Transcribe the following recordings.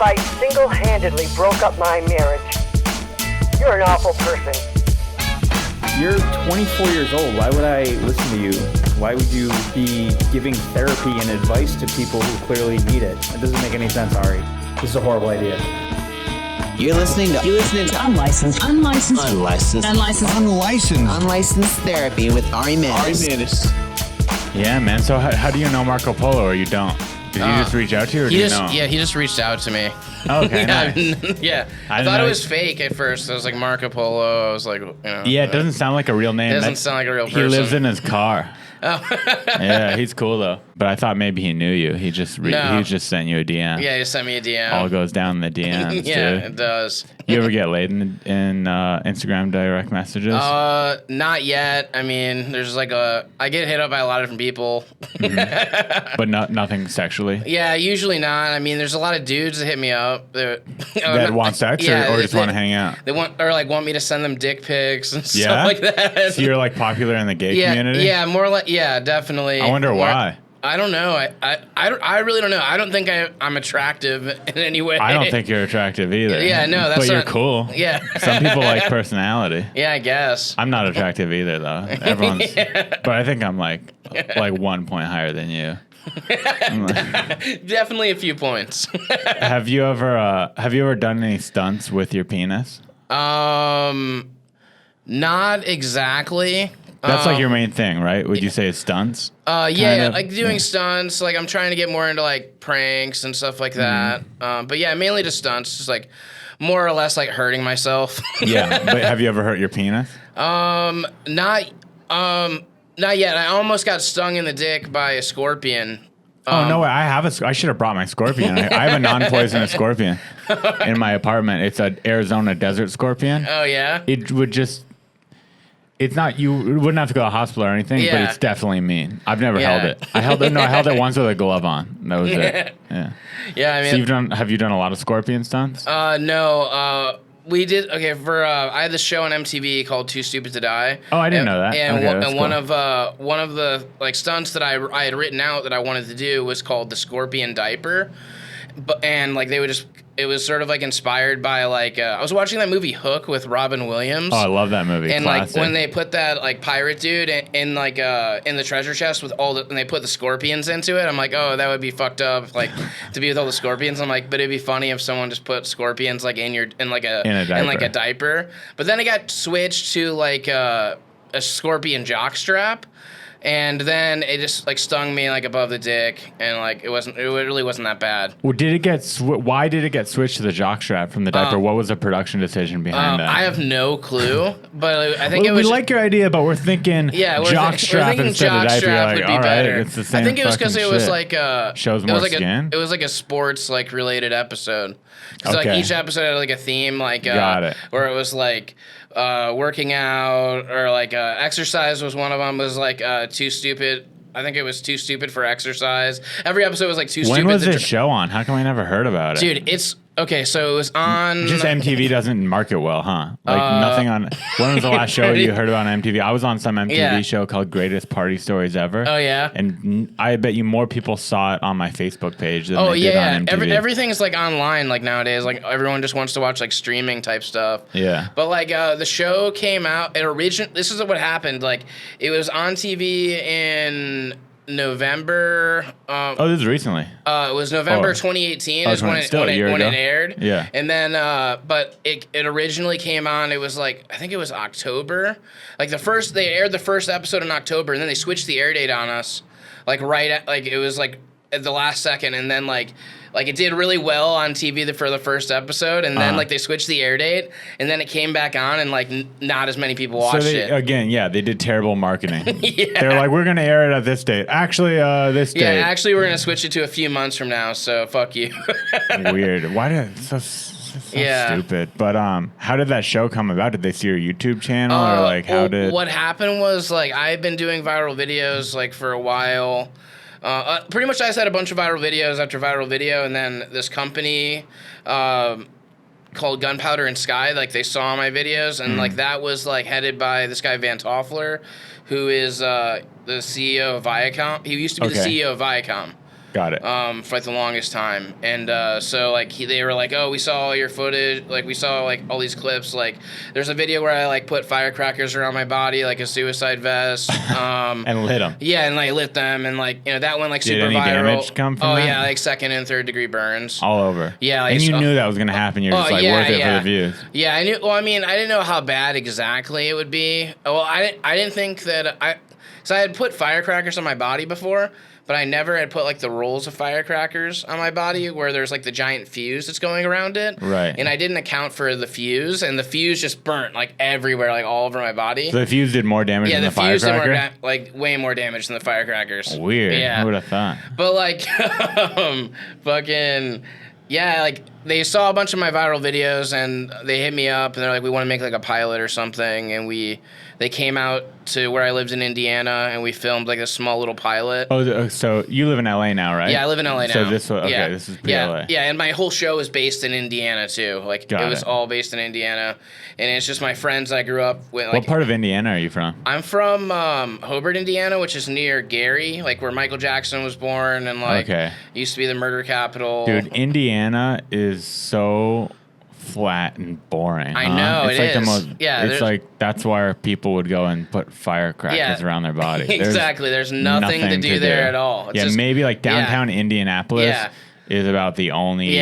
I single-handedly broke up my marriage. You're an awful person. You're 24 years old. Why would I listen to you? Why would you be giving therapy and advice to people who clearly need it? It doesn't make any sense, Ari. This is a horrible idea. You're listening to unlicensed therapy with Ari Manis. Yeah, man. So how do you know Marco Polo, or you don't? Did he just reach out to you, or do you know? Yeah, he just reached out to me. Okay, nice. Yeah, I thought it was fake at first. I was like, Marco Polo. I was like, Yeah, it doesn't sound like a real name. It doesn't sound like a real person. He lives in his car. Oh. Yeah, he's cool though. But I thought maybe he knew you. He just sent you a DM. Yeah, he sent me a DM. All goes down in the DMs. Yeah, dude. it does. You ever get laid in Instagram direct messages? Not yet. I mean, there's like I get hit up by a lot of different people. Mm-hmm. But nothing sexually? Yeah, usually not. I mean, there's a lot of dudes that hit me up that want sex or just want to hang out. They want me to send them dick pics and stuff like that. So you're like popular in the gay community? Yeah, more like definitely. I wonder why. I don't know. I really don't know. I don't think I'm attractive in any way. I don't think you're attractive either. Yeah, no, that's But you're cool. Yeah. Some people like personality. Yeah, I guess. I'm not attractive either, though. Everyone's. But I think I'm like 1 point higher than you. Definitely a few points. Have you ever done any stunts with your penis? Not exactly. That's like your main thing, right? Would you say it's stunts? Yeah, like doing stunts. Like I'm trying to get more into like pranks and stuff like that. But yeah, mainly just stunts, just like more or less like hurting myself. Yeah, but have you ever hurt your penis? Not yet. I almost got stung in the dick by a scorpion. Oh no way! I should have brought my scorpion. I have a non-poisonous scorpion in my apartment. It's an Arizona desert scorpion. Oh yeah. It would just. It's not, you wouldn't have to go to the hospital or anything, but it's definitely mean. I've never held it. I held it once with a glove on. That was it. Yeah. Yeah, I mean. So have you done a lot of scorpion stunts? No. We did, I had this show on MTV called Too Stupid to Die. Oh, I didn't know that. And one of the like stunts that I had written out that I wanted to do was called the Scorpion Diaper. And like it was sort of like inspired by like I was watching that movie Hook with Robin Williams. Oh, I love that movie. And classic. like when they put that like pirate dude in the treasure chest with and they put the scorpions into it, I'm like, oh, that would be fucked up, like to be with all the scorpions. I'm like, but it'd be funny if someone just put scorpions like in a diaper. But then it got switched to like a scorpion jockstrap. And then it just like stung me like above the dick, and like it really wasn't that bad. Well, why did it get switched to the jockstrap from the diaper? What was the production decision behind that? I have no clue, but I think it was. We like your idea, but we're thinking jockstrap instead of diaper. You're like, all right, it's the same. I think it was because it was like shows more skin. It was like a sports like related episode. Because like each episode had like a theme, like got it. Where it was like. Working out or like exercise was one of them. Was like too stupid. I think it was too stupid for exercise. Every episode was like too stupid. When was this show on? How come I never heard about it? Dude, it's okay. So it was on. Just MTV doesn't market well, huh? Like nothing on. When was the last show you heard about on MTV? I was on some MTV show called Greatest Party Stories Ever. Oh yeah. And I bet you more people saw it on my Facebook page than they did on MTV. Everything's like online like nowadays. Like everyone just wants to watch like streaming type stuff. Yeah. But like the show came out. This is what happened. Like it was on TV in November. This is recently. It was November 2018 is when it aired. Yeah. And then, but it originally came on. It was like I think it was October. Like they aired the first episode in October, and then they switched the air date on us. Like it was like at the last second, and then like it did really well on TV for the first episode, and then like they switched the air date, and then it came back on, and like not as many people watched it. Again, they did terrible marketing. They're like, we're gonna air it at this date. Actually, this date. Yeah, actually, we're gonna switch it to a few months from now. So fuck you. Weird. Why did so stupid? But how did that show come about? Did they see your YouTube channel, or like how did? What happened was like I've been doing viral videos like for a while. Pretty much I just had a bunch of viral videos after viral video, and then this company called Gunpowder and Sky, like they saw my videos, and like that was like headed by this guy Van Toffler, who is the CEO of Viacom. He used to be the CEO of Viacom. Got it. For like the longest time. And so like they were like, oh, we saw all your footage. Like we saw like all these clips. Like there's a video where I like put firecrackers around my body like a suicide vest. And lit them. Yeah, and like lit them, and like that went like Did super any viral. damage come from that? Yeah, like 2nd and 3rd degree burns. All over. Yeah, like, and you knew that was gonna happen. You're just like worth it for the views. Yeah, I knew. Well, I mean, I didn't know how bad exactly it would be. Well, I didn't think that so I had put firecrackers on my body before, but I never had put like the rolls of firecrackers on my body where there's like the giant fuse that's going around it. Right. And I didn't account for the fuse, and the fuse just burnt like everywhere, like all over my body. So the fuse did more damage than the fuse firecracker? did like way more damage than the firecrackers. Weird. Yeah. Who would have thought? But like, fucking, yeah, like they saw a bunch of my viral videos and they hit me up and they're like, we want to make like a pilot or something, and they came out to where I lived in Indiana and we filmed like a small little pilot. Oh, so you live in LA now, right? Yeah, I live in LA now. So this is pre-LA. Yeah, and my whole show is based in Indiana too. Like it was all based in Indiana, and it's just my friends I grew up with. Like, what part of Indiana are you from? I'm from Hobart, Indiana, which is near Gary, like where Michael Jackson was born, and like used to be the murder capital. Dude, Indiana is so flat and boring. I know, it's it like is. the most. Yeah, it's like that's why people would go and put firecrackers around their body. Exactly. There's nothing to do there at all. It's just, maybe like downtown Indianapolis is about the only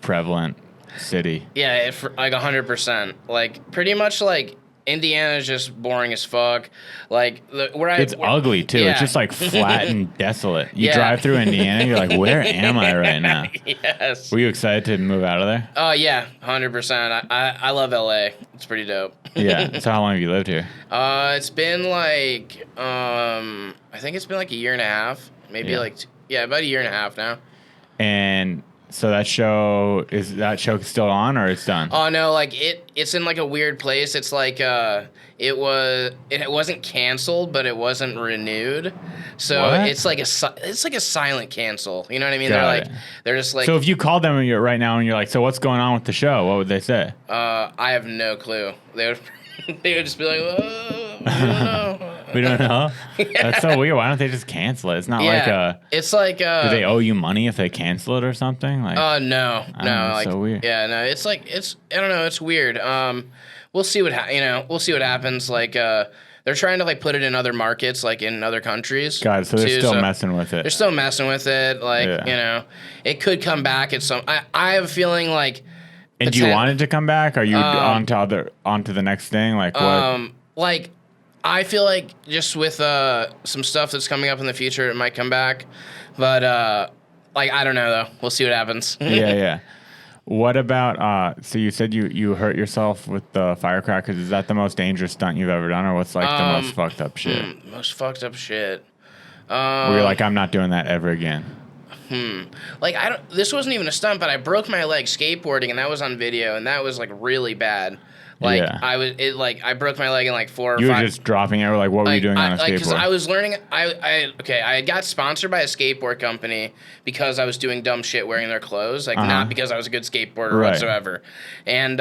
prevalent city. Yeah, like 100%. Like pretty much like Indiana is just boring as fuck. Like it's ugly too. Yeah. It's just like flat and desolate. You drive through Indiana, you're like, where am I right now? Yes. Were you excited to move out of there? Oh yeah, 100%. I love LA. It's pretty dope. Yeah. So how long have you lived here? It's been like I think it's been like a year and a half, maybe about a year and a half now. And so that show still on or it's done? Oh no, like it's in like a weird place. It's like it wasn't canceled, but it wasn't renewed. So it's like a silent cancel. You know what I mean? They're just like. So if you called them right now and you're like, so what's going on with the show? What would they say? I have no clue. They would just be like, oh. We don't know. That's so weird. Why don't they just cancel it? It's not like it's like do they owe you money if they cancel it or something? Like no. Like, so weird. Yeah, no. It's like I don't know. It's weird. We'll see what we'll see what happens. Like they're trying to like put it in other markets, like in other countries. God, so they're still messing with it. They're still messing with it. Like it could come back at some. I have a feeling like. And do you want it to come back? Are you onto the next thing? Like what? Like. I feel like just with some stuff that's coming up in the future, it might come back. But, like, I don't know, though. We'll see what happens. Yeah. What about, so you said you hurt yourself with the firecrackers. Is that the most dangerous stunt you've ever done? Or what's, like, the most fucked up shit? Most fucked up shit. Where you're like, I'm not doing that ever again. Like, this wasn't even a stunt, but I broke my leg skateboarding, and that was on video, and that was, like, really bad. Like I broke my leg in like 4 or 5. You were just dropping it. Like what were you doing on a skateboard? Because I was learning. I had got sponsored by a skateboard company because I was doing dumb shit wearing their clothes. Like not because I was a good skateboarder whatsoever. And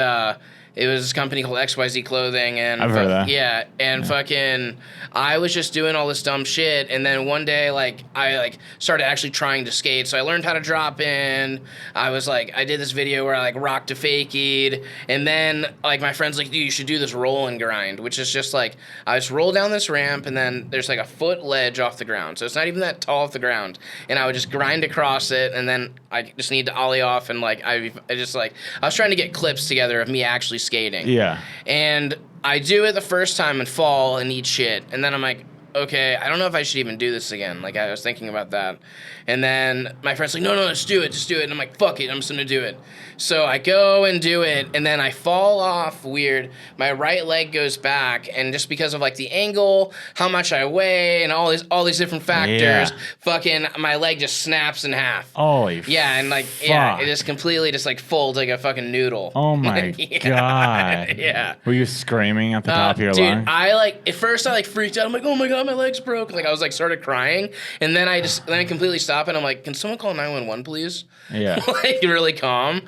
it was this company called XYZ Clothing, and I've heard of that. Yeah, and fucking, I was just doing all this dumb shit, and then one day, like, I started actually trying to skate, so I learned how to drop in. I did this video where I rocked a fakied, and then my friend's like, dude, you should do this roll and grind, which is just I just roll down this ramp, and then there's a foot ledge off the ground, so it's not even that tall off the ground, and I would just grind across it, and then I just need to ollie off, and I was trying to get clips together of me actually skating. Yeah. And I do it the first time and fall and eat shit. And then I'm like, okay, I don't know if I should even do this again. I was thinking about that. And then my friend's like, no, just do it. And I'm like, fuck it, I'm just going to do it. So I go and do it, and then I fall off weird. My right leg goes back, and just because of the angle, how much I weigh, and all these different factors, fucking my leg just snaps in half. Holy yeah, and it just completely just folds like a fucking noodle. Oh my god. Yeah. Were you screaming at the top of your lungs? Dude, at first I freaked out. I'm like, oh my god, my leg's broke. I was started crying, and then I completely stopped, and I'm like, can someone call 911, please? Yeah. Really calm.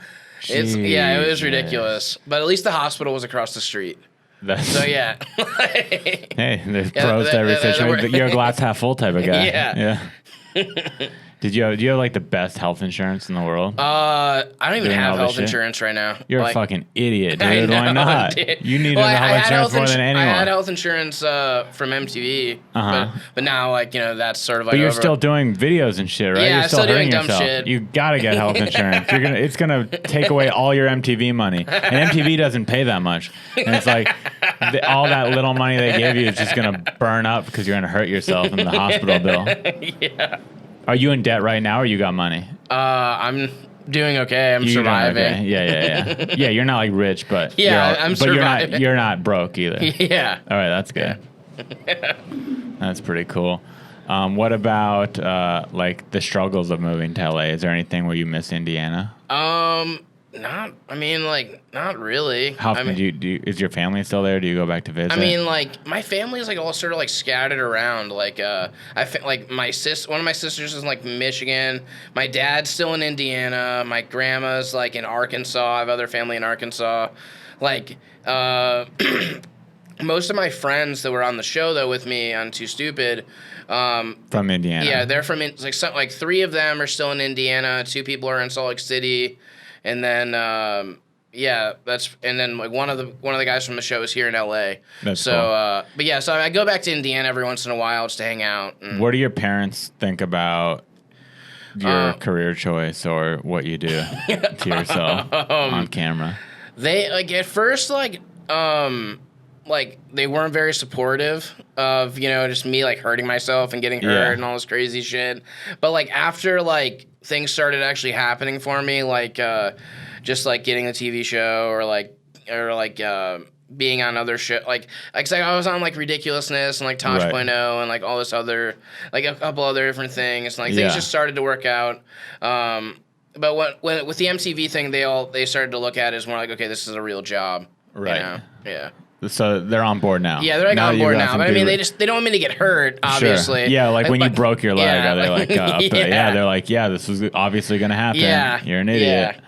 It was ridiculous. But at least the hospital was across the street. So yeah. Hey, there's pros to every situation. You're a glass half full type of guy. Yeah. Do you have like the best health insurance in the world? I don't even Doing all have this health shit? insurance right now. You're Like, a fucking idiot, I dude. know, Why not? dude. You need Well, health insurance more than I anyone. had health insurance from MTV, Uh-huh. but now like that's sort of like. But you're over. still doing videos and shit, right? Yeah, you're I'm still still hurting doing dumb yourself. shit. You gotta get health insurance. It's gonna take away all your MTV money, and MTV doesn't pay that much. And it's like all that little money they gave you is just gonna burn up because you're gonna hurt yourself in the hospital bill. Yeah. Are you in debt right now, or you got money? I'm doing okay. I'm You're doing surviving. okay. Yeah. Yeah, you're not like rich, but Yeah, you're I'm but surviving. you're not broke either. Yeah. All right, that's good. That's pretty cool. What about like the struggles of moving to LA? Is there anything where you miss Indiana? Not really. How often do you is your family still there? Do you go back to visit? I mean, like my family is like all sort of like scattered around. Like like one of my sisters is in like Michigan. My dad's still in Indiana. My grandma's like in Arkansas. I have other family in Arkansas. Like most of my friends that were on the show though with me on Too Stupid. From Indiana. Yeah, they're from like 3 of them are still in Indiana. 2 people are in Salt Lake City, and then like one of the guys from the show is here in LA. That's so cool. but yeah, so I go back to Indiana every once in a while just to hang out. And, What do your parents think about your career choice or what you do to yourself on camera? They like at first like they weren't very supportive of just me like hurting myself and getting hurt and all this crazy shit. But like after like things started actually happening for me, like just like getting a TV show or being on other shit, like I was on like Ridiculousness and like Tosh.0 and like all this other like a couple other different things. And, like things just started to work out. But when with the MTV thing, they started to look at it as more like, okay, this is a real job, Right. Yeah. So they're on board now. Yeah, they're like on that board you got now. some But I mean, good- they don't want me to get hurt, obviously. Sure. Yeah, like when you broke your leg, yeah, are they like, they're like, yeah, this was obviously gonna happen. Yeah. You're an idiot.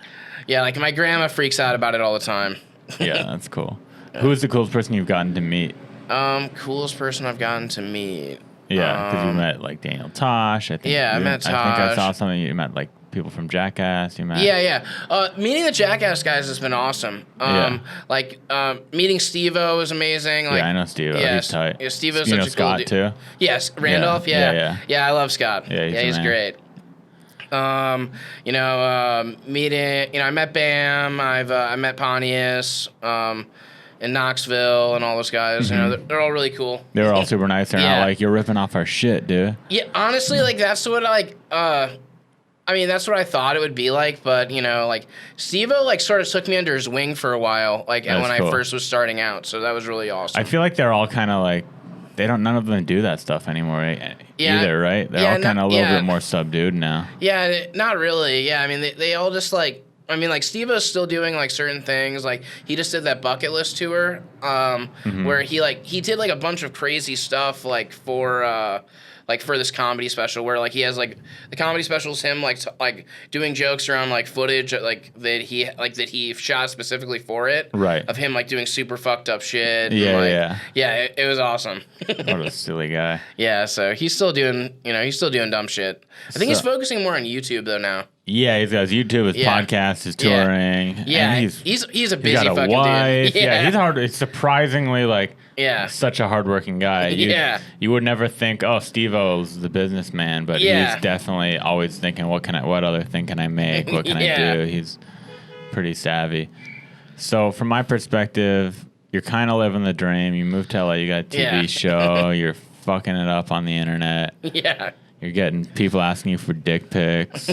Yeah, like my grandma freaks out about it all the time. Yeah, that's cool. Who's the coolest person you've gotten to meet? Coolest person I've gotten to meet. Yeah, because you met like Daniel Tosh. I think Yeah, I met I think I Tosh. saw something. You met like people from Jackass. You met. Yeah. Meeting the Jackass guys has been awesome. Meeting Steve-O was amazing. Like, yeah, I know Steve. Yeah, He's tight. yeah, Steve-O's you know such a cool Scott dude. too. Yes, Randolph. Yeah. Yeah, I love Scott. Yeah, he's the man. great. Meeting. I met Bam. I met Pontius. In Knoxville and all those guys. Mm-hmm. They're all really cool. They were all super nice. They're not like, you're ripping off our shit, dude. Yeah, honestly, like that's what that's what I thought it would be like, but like Steve-O like sort of took me under his wing for a while, like That's when cool. I first was starting out, so that was really awesome. I feel like they're all kind of like, none of them do that stuff anymore either, right? They're all kind of a little bit more subdued now. Yeah, not really. Yeah, I mean they all just like. I mean, like Steve-O's still doing like certain things. Like he just did that bucket list tour, where he did like a bunch of crazy stuff like for this comedy special, where like he has like the comedy special is him like doing jokes around like footage that he shot specifically for it, Right. Of him like doing super fucked up shit. Yeah. It was awesome. What a silly guy. Yeah, so he's still doing dumb shit. I think he's focusing more on YouTube though now. Yeah, he's got his YouTube, his podcast, his touring. Yeah, and he's a busy he's got a fucking wife. dude. Yeah, he's hard. It's surprisingly like such a hardworking guy. You would never think, oh, Steve-O's the businessman, but he's definitely always thinking, what other thing can I make? What can I do? He's pretty savvy. So from my perspective, you're kind of living the dream. You moved to LA, you got a TV show, you're fucking it up on the internet. Yeah. You're getting people asking you for dick pics.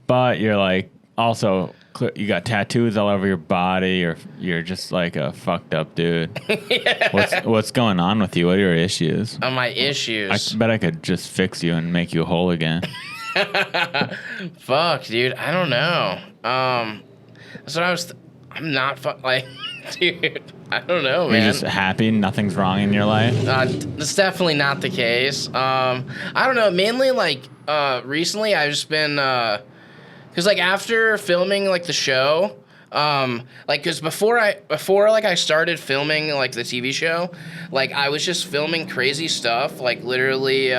But you're like, also, you got tattoos all over your body. You're just like a fucked up dude. What's going on with you? What are your issues? My issues. I bet I could just fix you and make you whole again. Fuck, dude. I don't know. That's what I was. I'm not dude. I don't know, man. You're just happy, nothing's wrong in your life? That's definitely not the case. I don't know. Mainly, like, recently I've just been, because, like, after filming, like, the show, because before I started filming, like, the TV show, like, I was just filming crazy stuff, like, literally,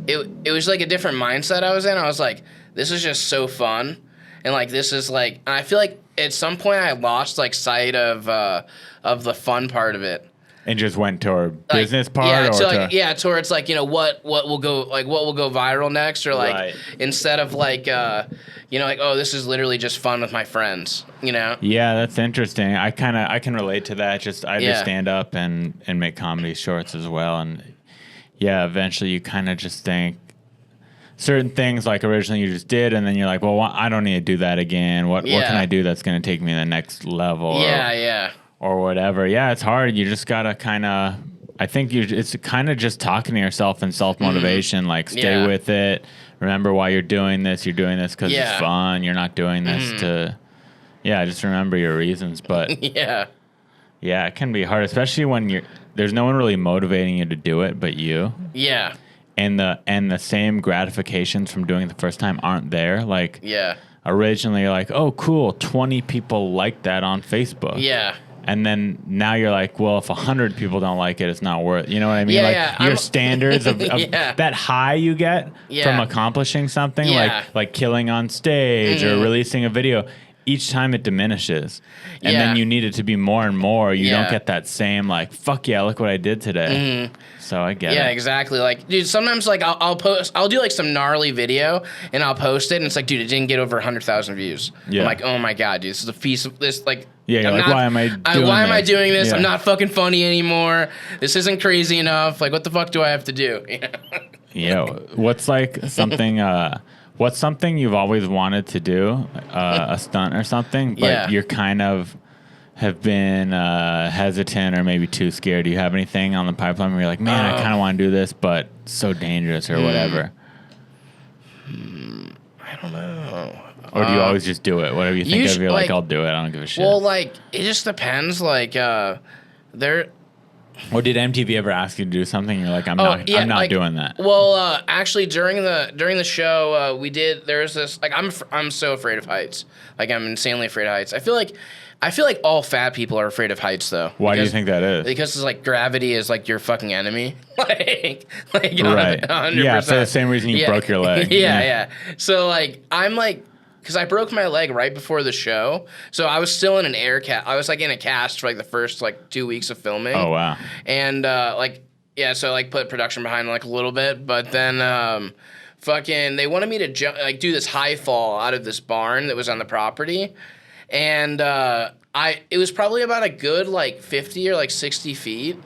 it was like a different mindset I was in. I was like, this is just so fun, and like this is like, and I feel like at some point I lost like sight of the fun part of it. And just went toward Like, business part, yeah, or to like, yeah, towards like, you know, what will go viral next, or like Right. instead of like you know, like, oh, this is literally just fun with my friends, you know. Yeah, that's interesting. I can relate to that. Just I just stand up and make comedy shorts as well, and yeah, eventually you kind of just think certain things like originally you just did, and then you're like, well, I don't need to do that again. What can I do that's going to take me to the next level? Or whatever. Yeah, it's hard. You just gotta kind of. I think it's kind of just talking to yourself and self-motivation. Like, stay with it. Remember why you're doing this. You're doing this because it's fun. You're not doing this to. Yeah, just remember your reasons. But yeah, it can be hard, especially when there's no one really motivating you to do it but you. Yeah. And the same gratifications from doing it the first time aren't there. Like, originally you're like, oh, cool, 20 people liked that on Facebook. Yeah. And then now you're like, well, if 100 people don't like it, it's not worth. You know what I mean? Your standards of that high you get from accomplishing something, like killing on stage or releasing a video. Each time it diminishes, and then you need it to be more and more. You don't get that same like, fuck yeah, look what I did today. So I get it. Yeah, exactly. Like, dude, sometimes like I'll do like some gnarly video and I'll post it, and it's like, dude, it didn't get over 100,000 views. Yeah. I'm like, oh my god, dude, this is a piece of this like. Yeah, you're like, why am I doing this? Yeah. I'm not fucking funny anymore. This isn't crazy enough. Like, what the fuck do I have to do? Yeah. What's like something? What's something you've always wanted to do? A stunt or something, but you're kind of have been hesitant or maybe too scared. Do you have anything on the pipeline where you're like, man, I kind of want to do this, but it's so dangerous or whatever? I don't know. Or do you always just do it? Whatever you think of, you're like, I'll do it. I don't give a shit. Well, like, it just depends. Like, Or did MTV ever ask you to do something? You're like, I'm not doing that. Well, actually, during the show, we did. There's this like, I'm so afraid of heights. Like, I'm insanely afraid of heights. I feel like all fat people are afraid of heights, though. Why do you think that is? Because it's like gravity is like your fucking enemy. like right. 100%. Yeah, for the same reason you broke your leg. yeah. So like, I'm like. Because I broke my leg right before the show, so I was still in an air cast. I was like in a cast for like the first like 2 weeks of filming. Oh wow! And so I like put production behind like a little bit, but then fucking they wanted me to do this high fall out of this barn that was on the property, and it was probably about a good like 50 or like 60 feet,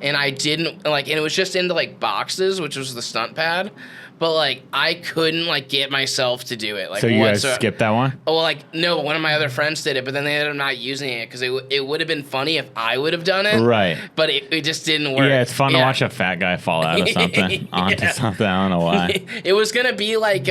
and I didn't like, and it was just into like boxes, which was the stunt pad. But, like, I couldn't, like, get myself to do it. Like, so you guys skipped that one? Oh, well, like, no, one of my other friends did it, but then they ended up not using it because it would have been funny if I would have done it. Right. But it just didn't work. Yeah, it's fun to watch a fat guy fall out of something onto something. I don't know why. It was going to be, like,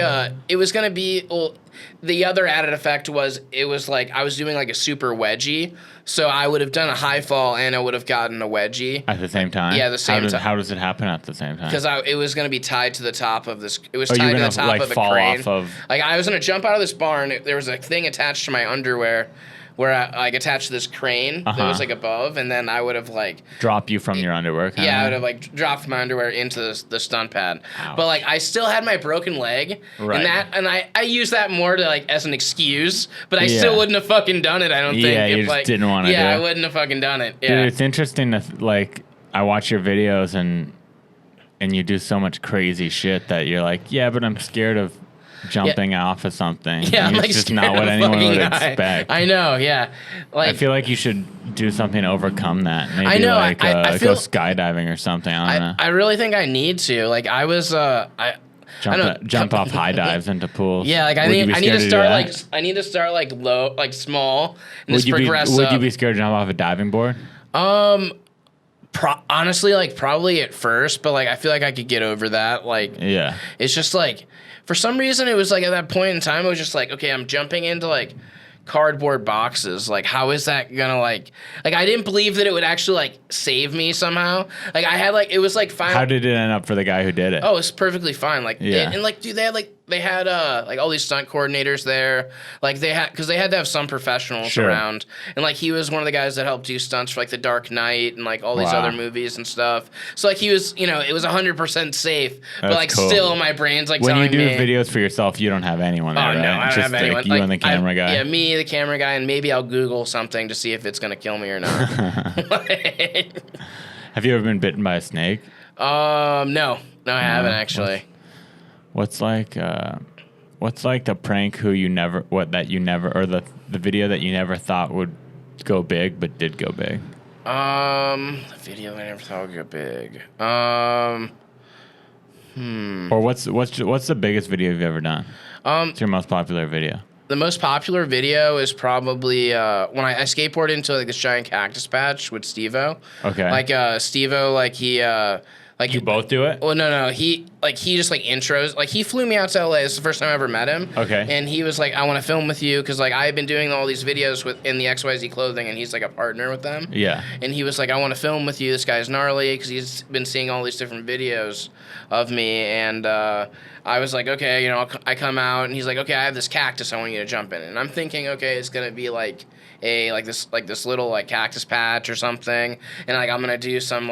the other added effect was it was, like, I was doing, like, a super wedgie. So I would have done a high fall and I would have gotten a wedgie. At the same time? Yeah, the same time. How does it happen at the same time? Because it was going to be tied to the top of this. It was tied to the top of a crane. Like, I was going to jump out of this barn. There was a thing attached to my underwear where I like attached to this crane that was like above, and then I would have like drop you from your underwear. I would have like dropped my underwear into the stunt pad. Ouch. But like I still had my broken leg, and I use that more to like as an excuse. But I still wouldn't have fucking done it. I don't think. Yeah, you just didn't want to. Yeah, I wouldn't have fucking done it. Yeah. Dude, it's interesting to like I watch your videos and you do so much crazy shit that you're like, yeah, but I'm scared of jumping off of something. Yeah, it's just not what anyone would expect. I know, yeah. Like, I feel like you should do something to overcome that. Maybe I know, like I go skydiving or something. I don't know. I really think I need to. Like I was jump off high dives into pools. Yeah, like I need to start like low, like small, and just progress up. Would you be scared to jump off a diving board? Honestly, like probably at first, but like I feel like I could get over that. Like, yeah, it's just like for some reason it was like at that point in time it was just like, okay, I'm jumping into like cardboard boxes. Like, how is that gonna like I didn't believe that it would actually like save me somehow. Like I had like it was like fine. How did it end up for the guy who did it? Oh, it's perfectly fine. Like, yeah, and like, dude, they had like they had like all these stunt coordinators there, like because they had to have some professionals around, and like he was one of the guys that helped do stunts for like The Dark Knight and like all these other movies and stuff. So like he was, it was 100% safe, but like still my brain's like when telling me. When you do videos for yourself, you don't have anyone there, right? No, I don't have anyone. You and the camera guy. Yeah, me, the camera guy, and maybe I'll Google something to see if it's gonna kill me or not. Have you ever been bitten by a snake? No, I haven't actually. What's like the prank or the video that you never thought would go big but did go big? The video I never thought would go big. Or what's the biggest video you've ever done? What's your most popular video? The most popular video is probably when I skateboarded into like this giant cactus patch with Steve-O. Okay. Like Steve-O, like he like you both do it? Well, no. He just like intros. Like he flew me out to LA. This is the first time I ever met him. Okay. And he was like, I want to film with you because like I had been doing all these videos in the XYZ clothing, and he's like a partner with them. Yeah. And he was like, I want to film with you. This guy's gnarly because he's been seeing all these different videos of me, and I was like, okay, I come out, and he's like, okay, I have this cactus I want you to jump in, and I'm thinking, okay, it's gonna be like this little like cactus patch or something, and like I'm gonna do some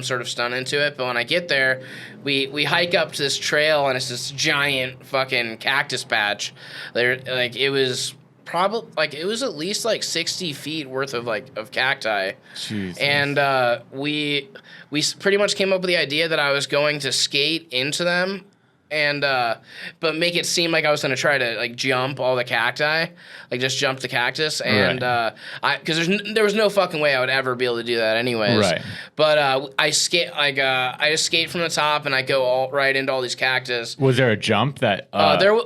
sort of stunt into it. But when I get there, we hike up to this trail, and it's this giant fucking cactus patch. It was at least like 60 feet worth of cacti. Jesus. And we pretty much came up with the idea that I was going to skate into them, and but make it seem like I was going to try to like jump all the cacti, like just jump the cactus, and because there was no fucking way I would ever be able to do that anyways. Right. But I just skate from the top, and I go all right into all these cactus. Was there a jump that?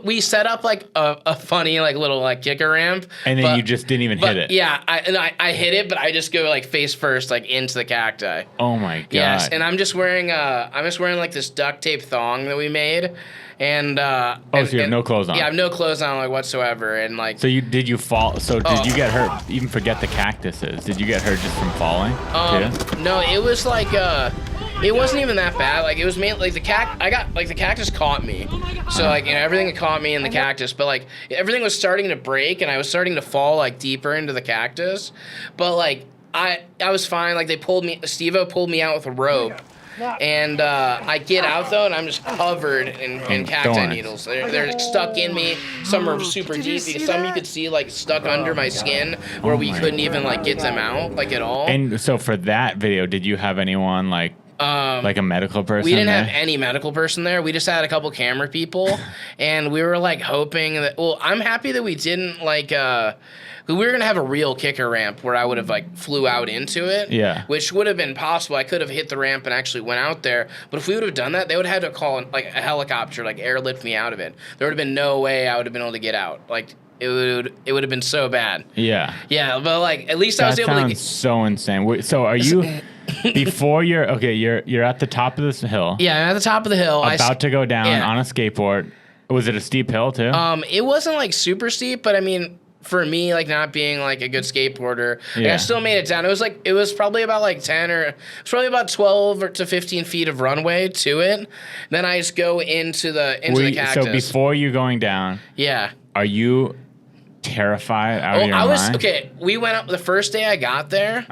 We set up like a funny like little like kicker ramp, and then you just didn't even hit it. Yeah, I hit it, but I just go like face first like into the cacti. Oh my god. Yes, and I'm just wearing like this duct tape thong that we made. And so you have no clothes on? Yeah, I have no clothes on like whatsoever, and like. So did you fall? So did you get hurt? Even forget the cactuses. Did you get hurt just from falling? No, it was like it wasn't even that bad. Like it was mainly like the cactus caught me. So like everything caught me in the cactus, but like everything was starting to break, and I was starting to fall like deeper into the cactus, but like I was fine. Like Steve-O pulled me out with a rope. And I get out though, and I'm just covered in cacti needles. They're stuck in me. Some are super deep. Some you could see like stuck under my skin, where we couldn't even like get them out like at all. And so for that video, did you have anyone like a medical person? We didn't have any medical person there. We just had a couple camera people, and we were like hoping that. Well, I'm happy that we didn't like. We were gonna have a real kicker ramp where I would have like flew out into it. Yeah. Which would have been possible. I could have hit the ramp and actually went out there. But if we would have done that, they would have had to call like a helicopter, like airlift me out of it. There would have been no way I would have been able to get out. Like it would have been so bad. Yeah. Yeah, but like at least I was able to. That sounds so insane. So are you? Before you're at the top of this hill. Yeah, I'm at the top of the hill. About to go down on a skateboard. Was it a steep hill too? It wasn't like super steep, but I mean. For me, like not being like a good skateboarder, like, I still made it down. It was probably about like 12 to 15 feet of runway to it. Then I just go into the cactus. So before you're going down, are you terrified out of your mind? Okay. We went up the first day I got there.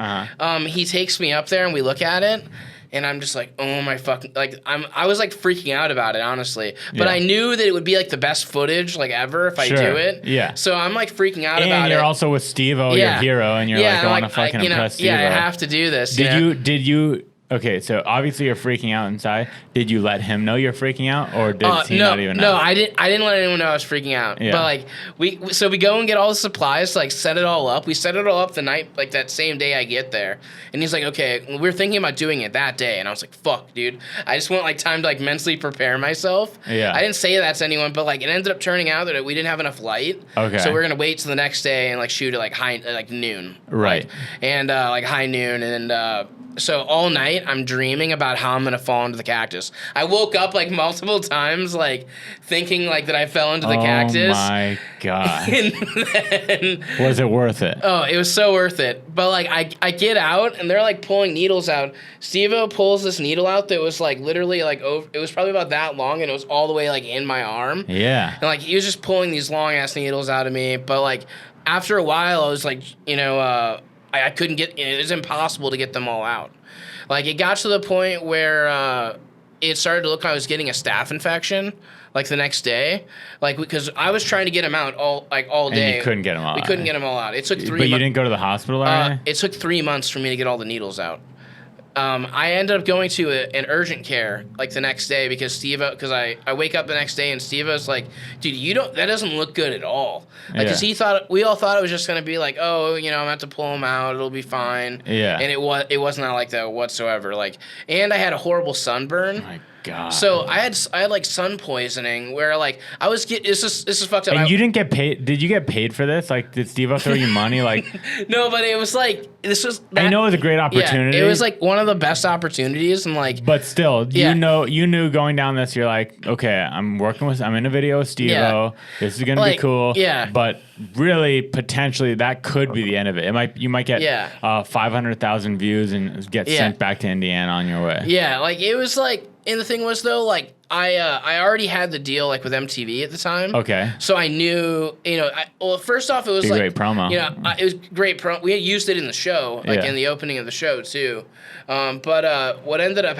He takes me up there and we look at it. And I'm just like, oh my fucking, like, I was like freaking out about it, honestly. But I knew that it would be like the best footage like ever if I do it. Yeah. So I'm like freaking out about it. And you're also with Steve-O, your hero, and you're like, I want to fucking impress Steve-O. Yeah, I have to do this. Did you, okay, so obviously you're freaking out inside. Did you let him know you're freaking out, or did he not even know? No, I didn't let anyone know I was freaking out. Yeah. But like we go and get all the supplies to like set it all up. We set it all up the night, like that same day I get there. And he's like, okay, we're thinking about doing it that day. And I was like, fuck, dude. I just want like time to like mentally prepare myself. Yeah. I didn't say that to anyone, but like it ended up turning out that we didn't have enough light. Okay. So we're gonna wait till the next day and like shoot at like noon. Right. And like high noon, and so all night I'm dreaming about how I'm gonna fall into the cactus. I woke up like multiple times, like thinking like that I fell into the cactus. Oh my god! And then, was it worth it? Oh, it was so worth it. But like I get out and they're like pulling needles out. Steve-O pulls this needle out that was like literally like it was probably about that long and it was all the way like in my arm. Yeah. And like he was just pulling these long ass needles out of me. But like after a while, I was like, I couldn't get. It was impossible to get them all out. Like it got to the point where it started to look like I was getting a staph infection. Like the next day, like because I was trying to get them out all day. And you couldn't get them all. We couldn't get them all out. It took 3. But you didn't go to the hospital, or anything? It took 3 months for me to get all the needles out. I ended up going to an urgent care like the next day because I wake up the next day and Steve-O's like, dude, that doesn't look good at all. Like, cause we all thought it was just gonna be like, oh, I'm gonna have to pull them out, it'll be fine. Yeah. And it was not like that whatsoever. Like, and I had a horrible sunburn. Oh my God. So I had like sun poisoning where like I was this is fucked up. And you didn't get paid. Did you get paid for this? Like, did Steve-O throw you money? Like, no, but it was like I know it was a great opportunity. Yeah, it was like one of the best opportunities, and like. But still, you knew going down this. You're like, okay, I'm in a video with Steve-O. Yeah. This is gonna be cool. Yeah. But really, potentially, that could be the end of it. You might get 500,000 views and get sent back to Indiana on your way. Yeah, like it was like. And the thing was though, like I already had the deal like with MTV at the time. Okay. So I knew, first off, it was like great promo. It was great promo. We had used it in the show, like in the opening of the show too. But what ended up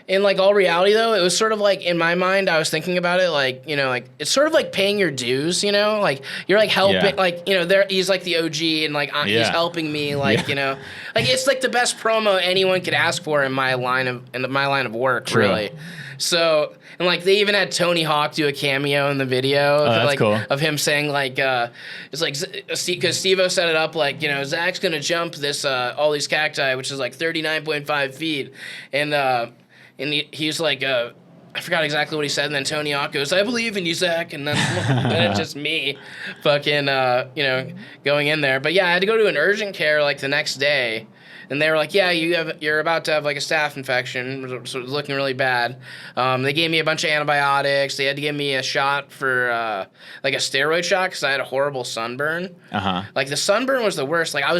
in like all reality though, it was sort of like in my mind, I was thinking about it like, like it's sort of like paying your dues, like you're like helping, like, he's like the OG and like he's helping me, like, like it's like the best promo anyone could ask for in my line of work, True. Really. So, and like they even had Tony Hawk do a cameo in the video, that's cool. of him saying like, it's like because Steve-O set it up like, Zach's gonna jump this all these cacti, which is like 39.5 feet, and he's like, I forgot exactly what he said, and then Tony Hawk goes, I believe in you, Zach, and then it's just me fucking, going in there. But yeah, I had to go to an urgent care like the next day, and they were like, yeah, you're about to have like a staph infection, so it's looking really bad. They gave me a bunch of antibiotics. They had to give me a shot for like a steroid shot because I had a horrible sunburn. Like the sunburn was the worst. Like I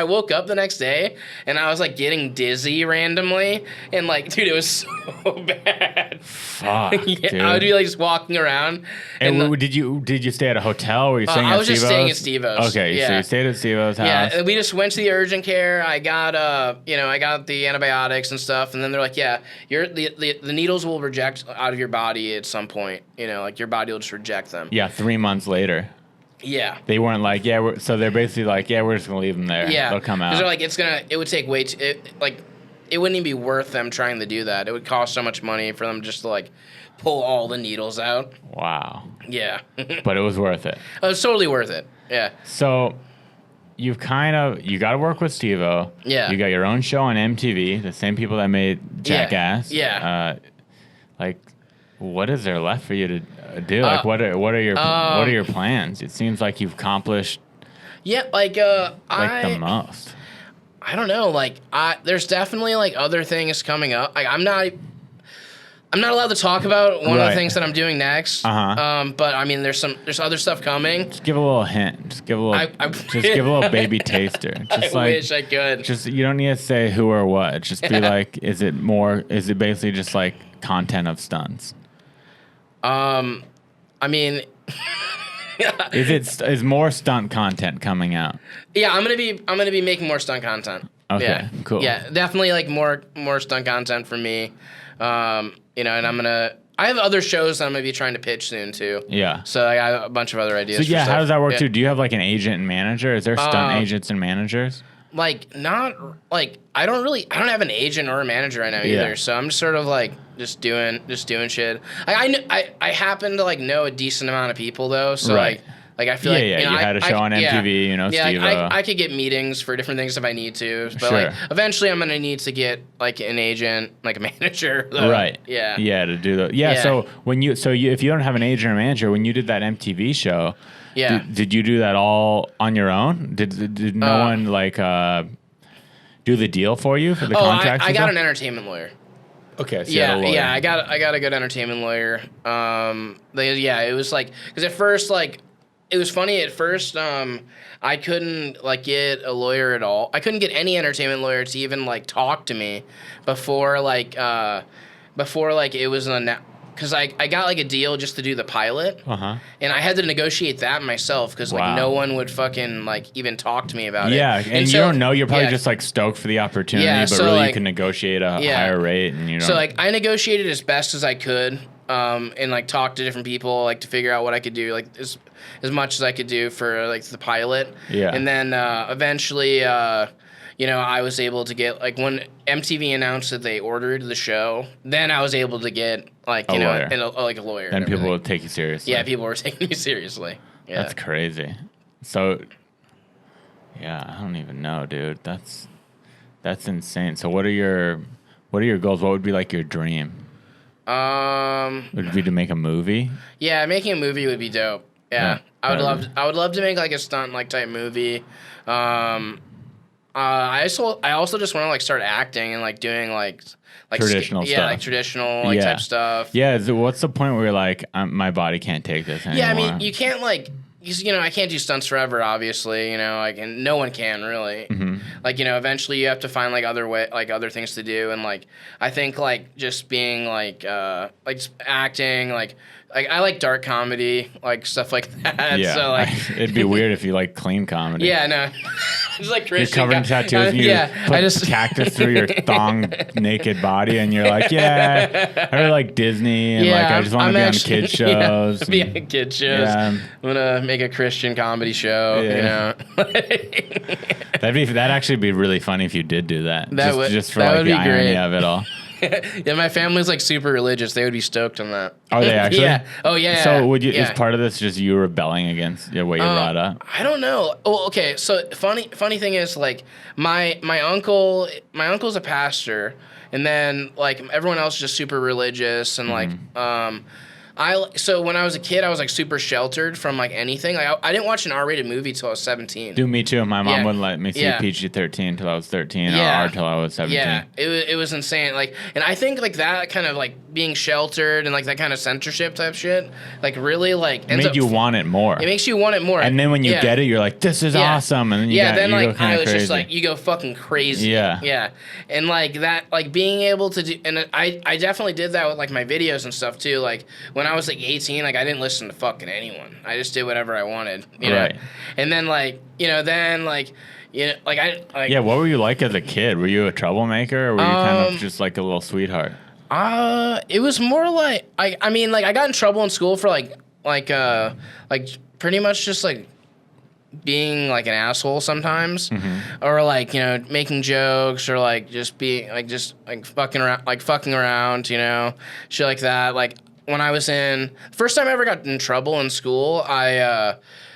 woke up the next day and I was like getting dizzy randomly, and like, dude, it was so bad. Fuck, dude. I would be like just walking around. And did you stay at a hotel? Or were you staying at Steve-O's? I was just staying at Steve-O's. Okay, so you stayed at Steve-O's house. Yeah, we just went to the urgent care. I got I got the antibiotics and stuff, and then they're like, yeah, the needles will reject out of your body at some point. Like your body will just reject them. Yeah, 3 months later. Yeah. They weren't like, so they're basically like, we're just gonna leave them there. Yeah. They'll come out. Because they're like, it would take way too, it wouldn't even be worth them trying to do that. It would cost so much money for them just to like pull all the needles out. Wow. Yeah. But it was worth it. It was totally worth it. Yeah. So you got to work with Steve-O. Yeah. You got your own show on MTV, the same people that made Zackass. Yeah. Like, what is there left for you to do? Like, what are your plans? It seems like you've accomplished. Yeah, the most. I don't know. Like, there's definitely like other things coming up. Like, I'm not allowed to talk about one of the things that I'm doing next. But I mean, there's other stuff coming. Just give a little hint. Just give a little. Just give a little baby taster. Just I wish I could. Just you don't need to say who or what. Just be like, is it basically just like content of stunts? I mean. Is more stunt content coming out? Yeah, I'm gonna be making more stunt content. Okay, yeah. Cool. Yeah, definitely like more stunt content for me. And I have other shows that I'm gonna be trying to pitch soon too. Yeah. So I got a bunch of other ideas. So yeah, how does that work too? Do you have like an agent and manager? Is there stunt agents and managers? Like not like I don't have an agent or a manager right now either. So I'm just sort of like just doing shit. I happen to like know a decent amount of people though. So like I feel like you had a show on MTV, Steve-O. I could get meetings for different things if I need to, but like eventually I'm gonna need to get like an agent, like a manager. Though. Right. Yeah. Yeah, to do that. Yeah. So if you don't have an agent or manager, when you did that MTV show, did you do that all on your own? Did no one like do the deal for you for the contracts? I got an entertainment lawyer. Okay, so yeah, I got a good entertainment lawyer. It was like, because at first, like, it was funny at first. I couldn't like get a lawyer at all. I couldn't get any entertainment lawyer to even like talk to me before it was because I got like a deal just to do the pilot, and I had to negotiate that myself because like no one would fucking like even talk to me about it. Yeah, and so, you don't know. You're probably just like stoked for the opportunity, but really like, you can negotiate a higher rate, and you know. So like I negotiated as best as I could, and like talked to different people like to figure out what I could do, like as much as I could do for like the pilot. Yeah, and then eventually. I was able to get, like, when MTV announced that they ordered the show, then I was able to get, like, a lawyer. Then people would take you seriously. Yeah, people were taking me seriously. Yeah. That's crazy. So, yeah, I don't even know, dude. That's insane. So what are your goals? What would be, like, your dream? Would it be to make a movie? Yeah, making a movie would be dope. Yeah. I would love to make, like, a stunt, like, type movie. I also just want to like start acting and like doing like traditional stuff. Yeah, like traditional like type stuff. Yeah, what's the point where you're like, my body can't take this anymore? Yeah, I mean, you can't like, I can't do stunts forever, obviously, like, and no one can really. Mm-hmm. Like, eventually you have to find like other things to do, and like I think like just being like just acting like I like dark comedy, like stuff like that. Yeah, so like it'd be weird if you like clean comedy. Yeah, no. Just like Christian. You're covered in tattoos and you put cactus through your thong naked body and you're like, I really like Disney and like I just want to be on kid shows. Be on kid shows. Yeah. I'm gonna make a Christian comedy show, That'd actually be really funny if you did do that. Just for that like the irony of it all. Yeah, my family's like super religious. They would be stoked on that. Are they actually? Yeah. Oh yeah. So would you? Is part of this just you rebelling against what you brought up? I don't know. Oh, okay. So funny thing is like my uncle's a pastor, and then like everyone else is just super religious and like So when I was a kid, I was like super sheltered from like anything. Like I didn't watch an R-rated movie till I was 17. Dude, me too. My mom wouldn't let me see PG-13 till I was 13 or R till I was 17. Yeah, it was insane. Like, and I think like that kind of like being sheltered and like that kind of censorship type shit, like really like made you want it more. It makes you want it more. And then when you get it, you're like, this is awesome. And then you I was just like, you go fucking crazy. Yeah. Yeah. And like that, like being able to do, and I definitely did that with like my videos and stuff too. Like when I was like 18, like I didn't listen to fucking anyone. I just did whatever I wanted, you know? And then like, yeah, what were you like as a kid? Were you a troublemaker or were you kind of just like a little sweetheart? It was more like, I mean, like I got in trouble in school for like pretty much just like being like an asshole sometimes, or like making jokes, or like just being like fucking around, shit like that. Like when I was first time I ever got in trouble in school,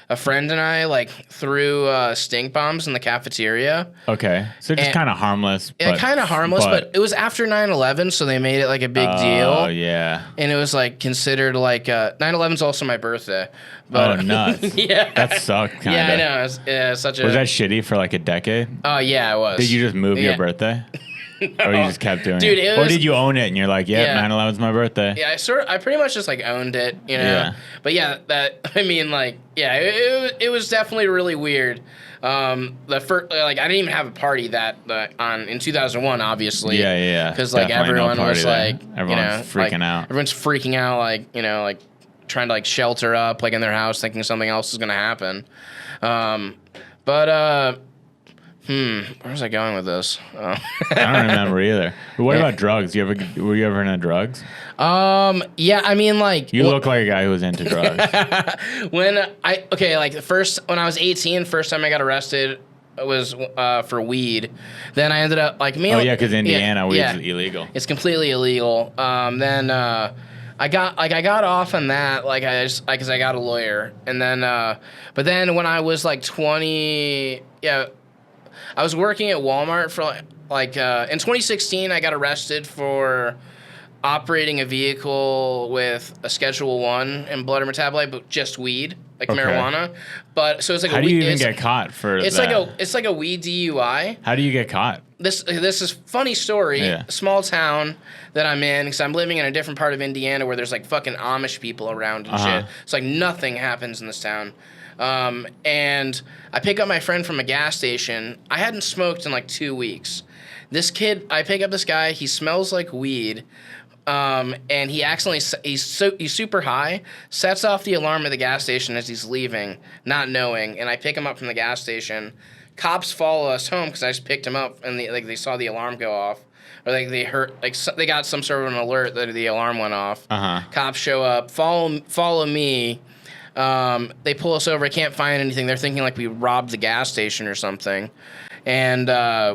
a friend and I like threw stink bombs in the cafeteria. Okay, so just kind of harmless. Yeah, kind of harmless, but it was after 9/11, so they made it like a big deal. Oh yeah, and it was like considered like 9/11's also my birthday. But, nuts! Yeah, that sucked. Kinda. Yeah, I know. Was that shitty for like a decade? Oh yeah, it was. Did you just move your birthday? No. Or you just kept doing Dude, it? Or did you own it and you're like, 9/11's my birthday? Yeah, I pretty much just like owned it, Yeah. But yeah, it was definitely really weird. The first, like, I didn't even have a party in 2001, obviously. Yeah. Because like everyone was like, everyone's freaking out. Everyone's freaking out, like like trying to like shelter up, like in their house, thinking something else is gonna happen. Where was I going with this? I don't remember either. But what about drugs? Were you ever into drugs? Yeah, I mean, like... You look like a guy who was into drugs. When I was 18, first time I got arrested was for weed. Then I ended up, like... because Indiana, weed's illegal. It's completely illegal. Then... I got off on that, like because I got a lawyer, and then but then when I was like 20, I was working at Walmart for like in 2016 I got arrested for operating a vehicle with a Schedule 1 and blood or metabolite, but just weed, like marijuana. But so it's like how do you even get caught for that? It's like a weed DUI. How do you get caught? This is funny story. Yeah. Small town that I'm in, because I'm living in a different part of Indiana where there's like fucking Amish people around and shit. It's like nothing happens in this town. And I pick up my friend from a gas station. I hadn't smoked in like 2 weeks. This kid, I pick up this guy. He smells like weed. And he accidentally, he's super high, sets off the alarm at the gas station as he's leaving, not knowing. And I pick him up from the gas station. Cops follow us home because I just picked him up and they saw the alarm go off. Or they heard, they got some sort of an alert that the alarm went off. Cops show up, follow me. They pull us over. I can't find anything. They're thinking like we robbed the gas station or something. And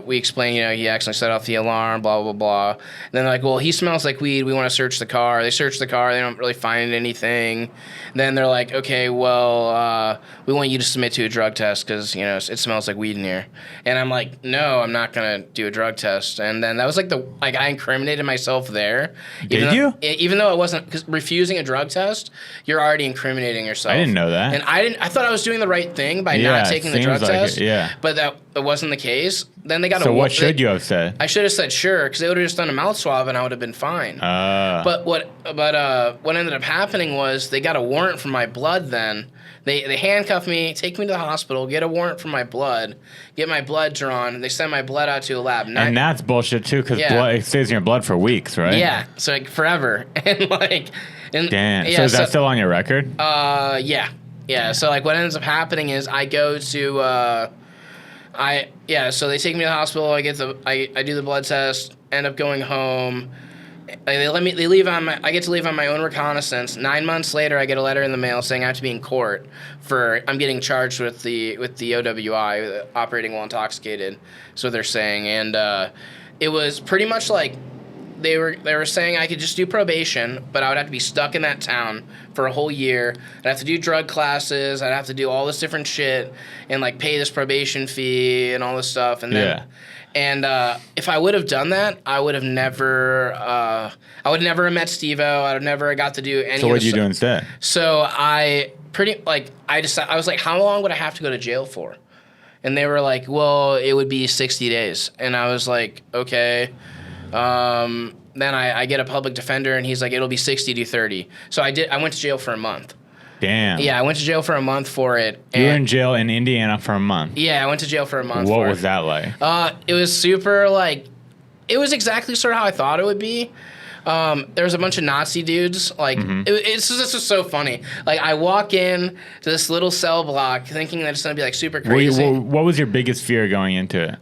we explain, he accidentally set off the alarm, blah, blah, blah. And then they're like, well, he smells like weed. We want to search the car. They search the car. They don't really find anything. Then they're like, okay, well, we want you to submit to a drug test because, it smells like weed in here. And I'm like, no, I'm not going to do a drug test. And then that was I incriminated myself there. Even though it wasn't, because refusing a drug test, you're already incriminating yourself. I didn't know that. And I thought I was doing the right thing by not taking the drug test. Yeah. But that wasn't the case. Then they got So what should you have said? I should have said sure, because they would have just done a mouth swab and I would have been fine. But what ended up happening was they got a warrant for my blood. Then they handcuff me, take me to the hospital, get a warrant for my blood, get my blood drawn, and they send my blood out to a lab. And that's bullshit too, because it stays in your blood for weeks, right? Yeah, so like forever. Damn. So is that still on your record? Yeah. So like what ends up happening is I go to. So they take me to the hospital. I do the blood test. End up going home. I get to leave on my own reconnaissance. 9 months later, I get a letter in the mail saying I have to be in court I'm getting charged with the OWI, operating while intoxicated. So they're saying, and it was pretty much like they were saying I could just do probation, but I would have to be stuck in that town for a whole year. I'd have to do drug classes. I'd have to do all this different shit and like pay this probation fee and all this stuff. And then, if I would have done that, I would have never met Steve-O. I would have never got to do any. So what did you do instead? So I decided, I was like, how long would I have to go to jail for? And they were like, well, it would be 60 days. And I was like, okay. Then I get a public defender, and he's like, it'll be 60 to 30. So I went to jail for a month. Damn. Yeah, I went to jail for a month for it. You were in jail in Indiana for a month. Yeah, I went to jail for a month. What was that like? It was super it was exactly sort of how I thought it would be. There was a bunch of Nazi dudes. This is so funny. Like, I walk in to this little cell block thinking that it's gonna be like super crazy. What was your biggest fear going into it?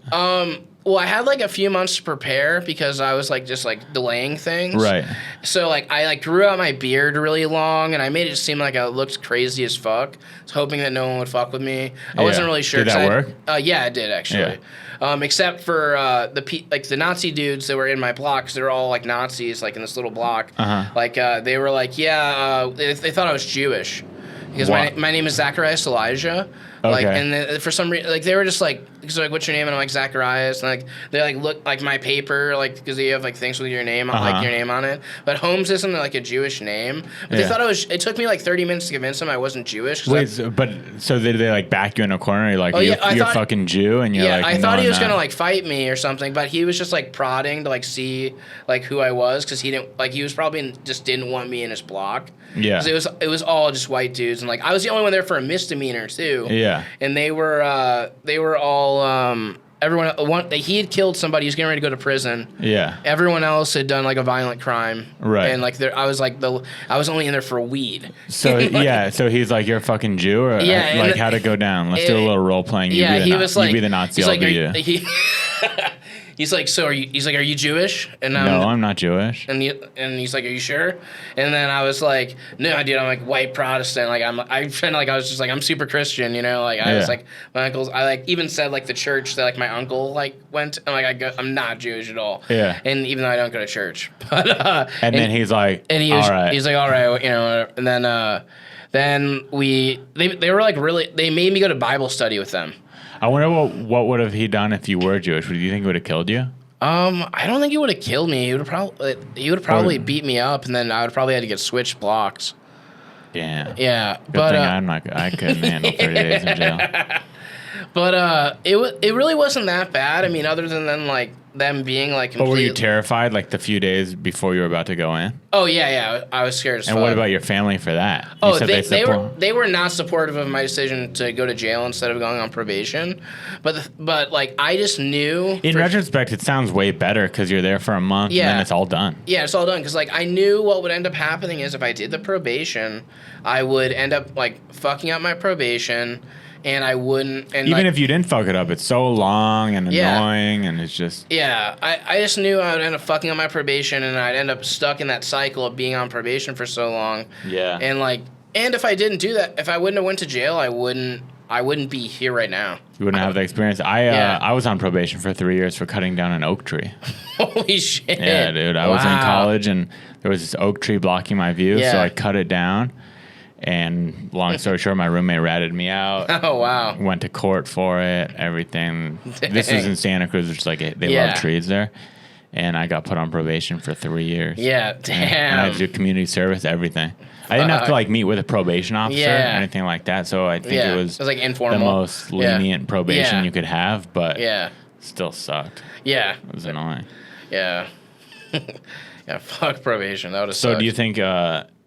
Well, I had like a few months to prepare because I was just delaying things. Right. So I grew out my beard really long, and I made it seem like I looked crazy as fuck. I was hoping that no one would fuck with me. I wasn't really sure. Did that work? Yeah, it did actually. Yeah. Except for the Nazi dudes that were in my block, because they were all like Nazis, like in this little block. They were like, they thought I was Jewish. Because my name is Zackass Elijah. Okay. And for some reason, they were just like, what's your name? And I'm like, Zacchaeus. And they look like my paper, because you have things with your name, your name on it. But Holmes isn't like a Jewish name. But they thought it took me 30 minutes to convince them I wasn't Jewish. Wait, so did they back you in a corner? You're like, you're a fucking Jew? And you're I thought he was going to fight me or something, but he was just prodding to see who I was, because he didn't, he was probably just didn't want me in his block. Yeah. Because it was all just white dudes, and I was the only one there for a misdemeanor too. Yeah. And they were all everyone. He had killed somebody. He was getting ready to go to prison. Yeah. Everyone else had done a violent crime. Right. And I was only in there for weed. So so he's like, you're a fucking Jew, or how'd it go down? Let's do a little role playing. You be the Nazi. I'll be you. He's like, so are you? He's like, are you Jewish? And no, I'm not Jewish. And he's like, are you sure? And then I was like, no, dude, I'm white Protestant. I was just I'm super Christian, I was my uncle's. I even said the church that my uncle went. I'm not Jewish at all. Yeah. And even though I don't go to church, but then he's like, and all right. He's like, all right, and then they were really, they made me go to Bible study with them. I wonder what would have he done if you were Jewish? Do you think he would have killed you? I don't think he would have killed me. He would have probably beat me up, and then I would probably had to get switched blocks. Yeah. Yeah, Good thing I couldn't handle 30 days in jail. But it really wasn't that bad. I mean, other than then like them being like. But were you terrified like the few days before you were about to go in? Oh yeah, I was scared as fuck. And what about your family for that? Oh, they were not supportive of my decision to go to jail instead of going on probation. But like I just knew. In retrospect, it sounds way better because you're there for a month and then it's all done. Yeah, it's all done because like I knew what would end up happening is if I did the probation, I would end up like fucking up my probation. And I wouldn't. And even if you didn't fuck it up, it's so long and annoying, and it's just. Yeah, I just knew I would end up fucking up my probation, and I'd end up stuck in that cycle of being on probation for so long. Yeah. And if I didn't do that, if I wouldn't have went to jail, I wouldn't be here right now. You wouldn't have the experience. I was on probation for 3 years for cutting down an oak tree. Holy shit. Yeah, dude. I was in college, and there was this oak tree blocking my view, so I cut it down. And long story short, my roommate ratted me out. Oh, wow. Went to court for it, everything. Dang. This was in Santa Cruz, which is like they love trees there. And I got put on probation for 3 years. Yeah, damn. And I had to do community service, everything. I didn't have to like meet with a probation officer or anything like that. So I think it was like informal. The most lenient probation you could have, but still sucked. Yeah. It was annoying. Yeah. Yeah, fuck probation. That would have So sucked. do you think...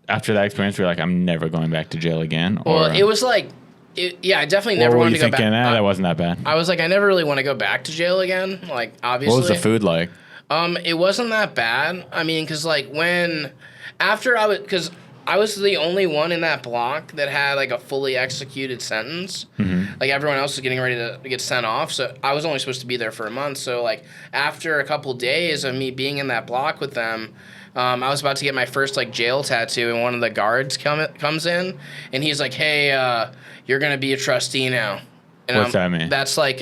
after that experience, you're like, I'm never going back to jail again? Or, well, it was like, I definitely never wanted to go back. That wasn't that bad. I was like, I never really want to go back to jail again. Like, obviously. What was the food like? It wasn't that bad. I mean, because like because I was the only one in that block that had like a fully executed sentence. Mm-hmm. Like everyone else was getting ready to get sent off, so I was only supposed to be there for a month. So like after a couple days of me being in that block with them. I was about to get my first like jail tattoo, and one of the guards comes in, and he's like, "Hey, you're gonna be a trustee now." And what's that mean? That's like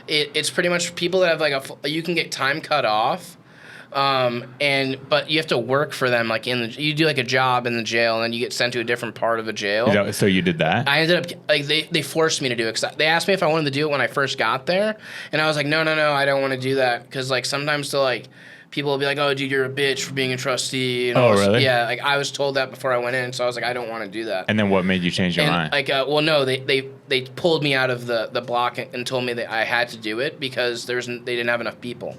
it's pretty much people that have like you can get time cut off, but you have to work for them like you do like a job in the jail, and then you get sent to a different part of the jail. So you did that? I ended up like they forced me to do it because they asked me if I wanted to do it when I first got there, and I was like, no, I don't want to do that because like sometimes people will be like, oh, dude, you're a bitch for being a trustee. And really? Yeah, like I was told that before I went in, so I was like, I don't want to do that. And then what made you change your mind? Like, well, no, they pulled me out of the block and told me that I had to do it because they didn't have enough people.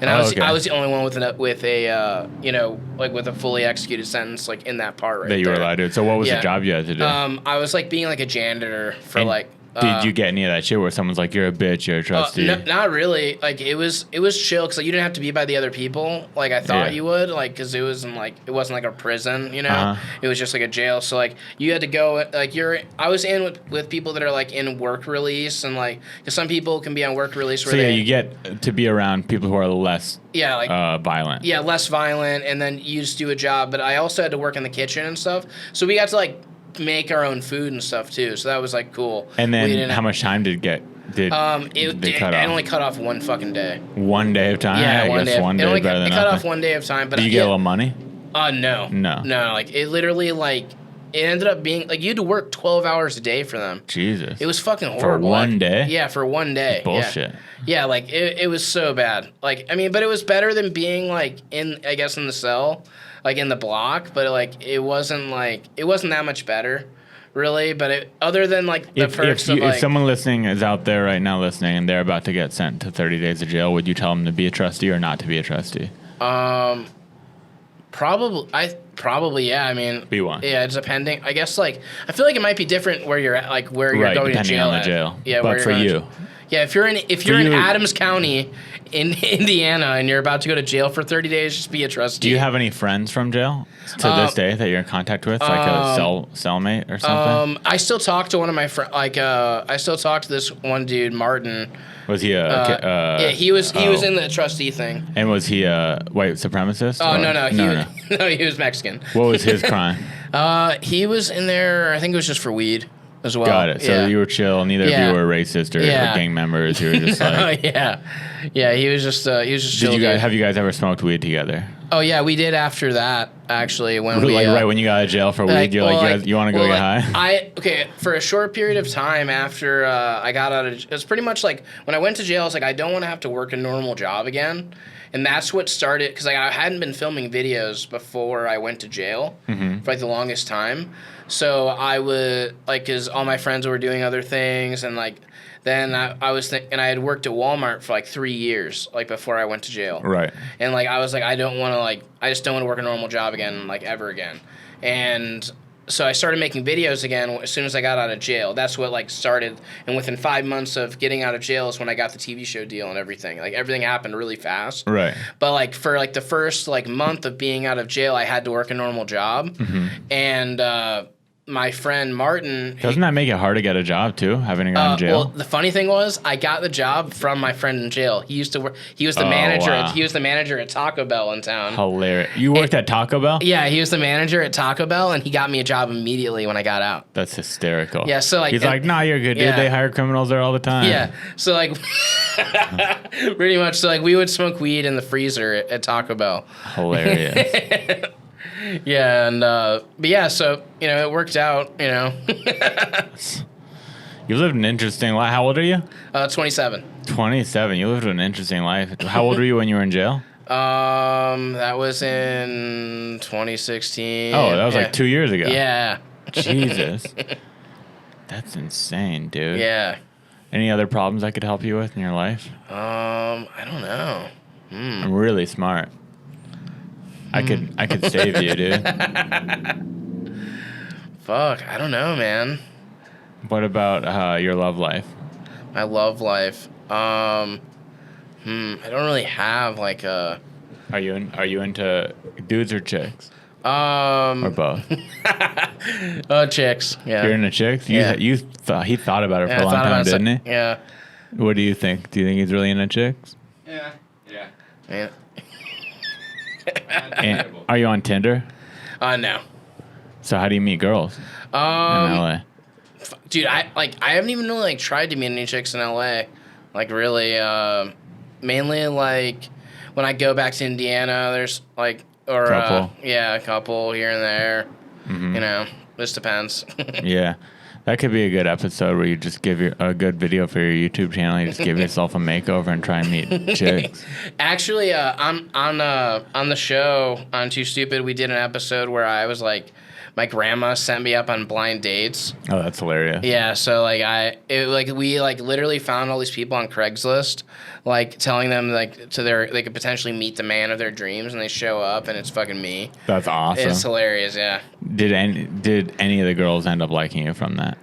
And I was the only one with a with a fully executed sentence like in that part right there. That you were allowed to do. So what was the job you had to do? I was like being like a janitor for like. Did you get any of that shit where someone's like, you're a bitch, you're a trustee? Not really. Like it was chill because like, you didn't have to be by the other people like I thought you would. Like because it wasn't like a prison, you know. Uh-huh. It was just like a jail. So like you had to go like I was in with people that are like in work release and like because some people can be on work release. Where you get to be around people who are less violent. Yeah, less violent, and then you just do a job. But I also had to work in the kitchen and stuff. So we got to like. Make our own food and stuff too, so that was like cool. And then how much time did they cut off? It only cut off one fucking day. 1 day of time? Yeah, one day. One day better than nothing. It cut off 1 day of time, but did you get a little money? No. Like it literally like it ended up being like you had to work 12 hours a day for them. Jesus, it was fucking horrible. For 1 day? Yeah, for 1 day. That's bullshit. Yeah, like it was so bad. Like I mean, but it was better than being like in the cell, like in the block. But like it wasn't that much better. Really, but other than like the perks of like... If someone listening is out there right now listening and they're about to get sent to 30 days of jail, would you tell them to be a trustee or not to be a trustee? Probably, yeah. I mean... Be one. Yeah, it's depending. I guess like... I feel like it might be different where you're at, like where you're going to jail. Depending on the jail. Yeah, but for you... Yeah, if you're in Adams County in Indiana and you're about to go to jail for 30 days, just be a trustee. Do you have any friends from jail to this day that you're in contact with, like a cellmate or something? I still talk to one of my friends. Like, I still talk to this one dude, Martin. Was he yeah, he was in the trustee thing. And was he a white supremacist? Oh, no. No, he was Mexican. What was his crime? He was in there, I think it was just for weed. As well. Got it. So you were chill. Neither of you were racist or gang members. You were just like, yeah. He was just chill. Have you guys ever smoked weed together? Oh yeah, we did after that actually when we right when you got out of jail for weed. You're you want to go get high? For a short period of time after I got out of, it was pretty much like when I went to jail. I was like, I don't want to have to work a normal job again, and that's what started because I hadn't been filming videos before I went to jail for like the longest time. So I would like, cause all my friends were doing other things, and like. Then I was thinking, and I had worked at Walmart for like 3 years, like before I went to jail. Right. And like I was like, I just don't want to work a normal job again, like ever again. And so I started making videos again as soon as I got out of jail. That's what like started. And within 5 months of getting out of jail is when I got the TV show deal and everything. Like everything happened really fast. Right. But like for like the first like month of being out of jail, I had to work a normal job, and. My friend Martin... Doesn't that make it hard to get a job, too, having to go in jail? Well, the funny thing was, I got the job from my friend in jail. He used to work... He was the manager. Wow. He was the manager at Taco Bell in town. Hilarious. You worked at Taco Bell? Yeah, he was the manager at Taco Bell, and he got me a job immediately when I got out. That's hysterical. Yeah, so like... He's like, nah, you're good, dude. They hire criminals there all the time. Yeah, so like... pretty much. So like, we would smoke weed in the freezer at Taco Bell. Hilarious. Yeah, and but yeah, so it worked out. You lived an interesting life. How old are you? 27. 27. You lived an interesting life. How old were you when you were in jail? That was in 2016. Oh, that was like 2 years ago. Yeah. Jesus, that's insane, dude. Yeah. Any other problems I could help you with in your life? I don't know. I'm really smart. I could save you, dude. Fuck, I don't know, man. What about your love life? My love life. I don't really have like a. Are you into dudes or chicks? Or both? Chicks. Yeah. You're into chicks? Yeah. He thought about it for a long time, didn't he? Yeah. What do you think? Do you think he's really into chicks? Yeah. And are you on Tinder? No. So how do you meet girls in LA? Dude, I haven't even really like tried to meet any chicks in LA. Like really, mainly like when I go back to Indiana, there's like a couple here and there. Mm-hmm. This depends. Yeah. That could be a good episode where you just give a good video for your YouTube channel. You just give yourself a makeover and try and meet chicks. Actually, on the show on Too Stupid, we did an episode where I was like, my grandma sent me up on blind dates. Oh, that's hilarious. Yeah, so we literally found all these people on Craigslist, like telling them like they could potentially meet the man of their dreams, and they show up and it's fucking me. That's awesome. It's hilarious, yeah. Did any of the girls end up liking you from that?